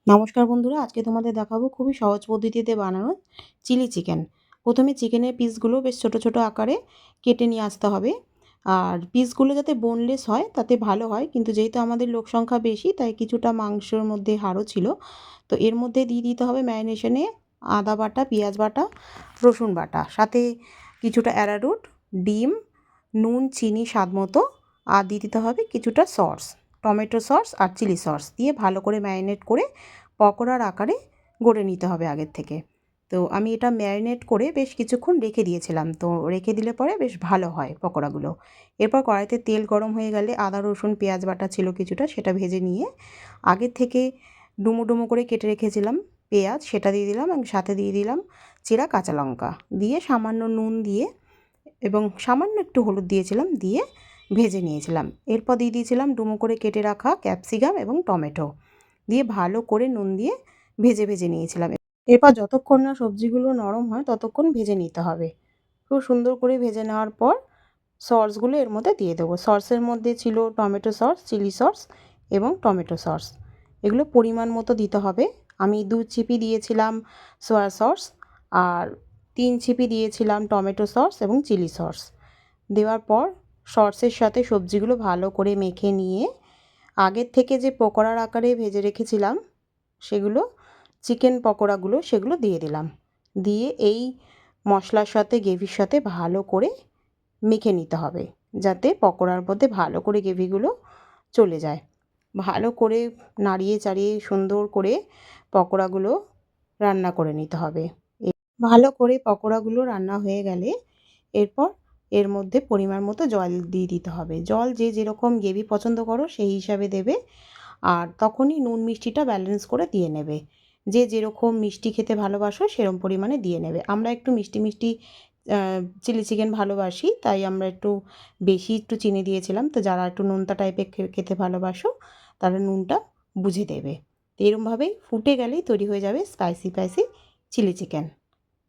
নমস্কার বন্ধুরা, আজকে তোমাদের দেখাবো খুবই সহজ পদ্ধতিতে বানানো চিলি চিকেন। প্রথমে চিকেনের পিসগুলো বেশ ছোট ছোট আকারে কেটে নিয়ে আসতে হবে। আর পিসগুলো যাতে বোনলেস হয় তাতে ভালো হয়, কিন্তু যেহেতু আমাদের লোক সংখ্যা বেশি তাই কিছুটা মাংসের মধ্যে হাড়ও ছিল। তো এর মধ্যে দিয়ে দিতে হবে ম্যারিনেশনে আদা বাটা, পেঁয়াজ বাটা, রসুন বাটা, সাথে কিছুটা অ্যারারুট, ডিম, নুন, চিনি স্বাদ মতো, আর দিয়ে দিতে হবে কিছুটা সস, টমেটো সস আর চিলি সস দিয়ে ভালো করে ম্যারিনেট করে পকোড়ার আকারে গড়ে নিতে হবে আগের থেকে। তো আমি এটা ম্যারিনেট করে বেশ কিছুক্ষণ রেখে দিয়েছিলাম, তো রেখে দিলে পরে বেশ ভালো হয় পকোড়াগুলো। এরপর কড়াইতে তেল গরম হয়ে গেলে আদা রসুন পেঁয়াজ বাটা ছিল কিছুটা, সেটা ভেজে নিয়ে আগের থেকে ডুমো ডুমো করে কেটে রেখেছিলাম পেঁয়াজ, সেটা দিয়ে দিলাম এবং সাথে দিয়ে দিলাম চেরা কাঁচা লঙ্কা, দিয়ে সামান্য নুন দিয়ে এবং সামান্য একটু হলুদ দিয়েছিলাম, দিয়ে ভেজে নিয়েছিলাম। এরপর দিয়ে দিয়েছিলাম ডুমো করে কেটে রাখা ক্যাপসিকাম এবং টমেটো, দিয়ে ভালো করে নুন দিয়ে ভেজে ভেজে নিয়েছিলাম। এরপর যতক্ষণ না সবজিগুলো নরম হয় ততক্ষণ ভেজে নিতে হবে। খুব সুন্দর করে ভেজে নেওয়ার পর সসগুলো এর মধ্যে দিয়ে দেবো। সসের মধ্যে ছিল টমেটো সস, চিলি সস এবং টমেটো সস। এগুলো পরিমাণ মতো দিতে হবে। আমি 2 চিপি দিয়েছিলাম সয়া সস, আর 3 চিপি দিয়েছিলাম টমেটো সস এবং চিলি সস। দেওয়ার পর সসের সাথে সবজিগুলো ভালো করে মেখে নিয়ে আগের থেকে যে পকোড়ার আকারে ভেজে রেখেছিলাম সেগুলো, চিকেন পকোড়াগুলো সেগুলো দিয়ে দিলাম। দিয়ে এই মশলার সাথে গ্রেভির সাথে ভালো করে মেখে নিতে হবে, যাতে পকোড়ার মধ্যে ভালো করে গ্রেভিগুলো চলে যায়। ভালো করে নাড়িয়ে চাড়িয়ে সুন্দর করে পকোড়াগুলো রান্না করে নিতে হবে। ভালো করে পকোড়াগুলো রান্না হয়ে গেলে এরপর এর মধ্যে পরিমাণ মতো জল দিয়ে দিতে হবে। জল যে যেরকম গ্রেভি পছন্দ করো সেই হিসাবে দেবে, আর তখনই নুন মিষ্টিটা ব্যালেন্স করে দিয়ে নেবে। যে যেরকম মিষ্টি খেতে ভালোবাসো সেরকম পরিমাণে দিয়ে নেবে। আমরা একটু মিষ্টি মিষ্টি চিলি চিকেন ভালোবাসি, তাই আমরা একটু বেশি একটু চিনি দিয়েছিলাম। তো যারা একটু নোনতা টাইপের খেতে ভালোবাসো তারা নুনটা বুঝে দেবে। এরমভাবেই ফুটে গেলেই তৈরি হয়ে যাবে spicy spicy chilli chicken.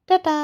Tata.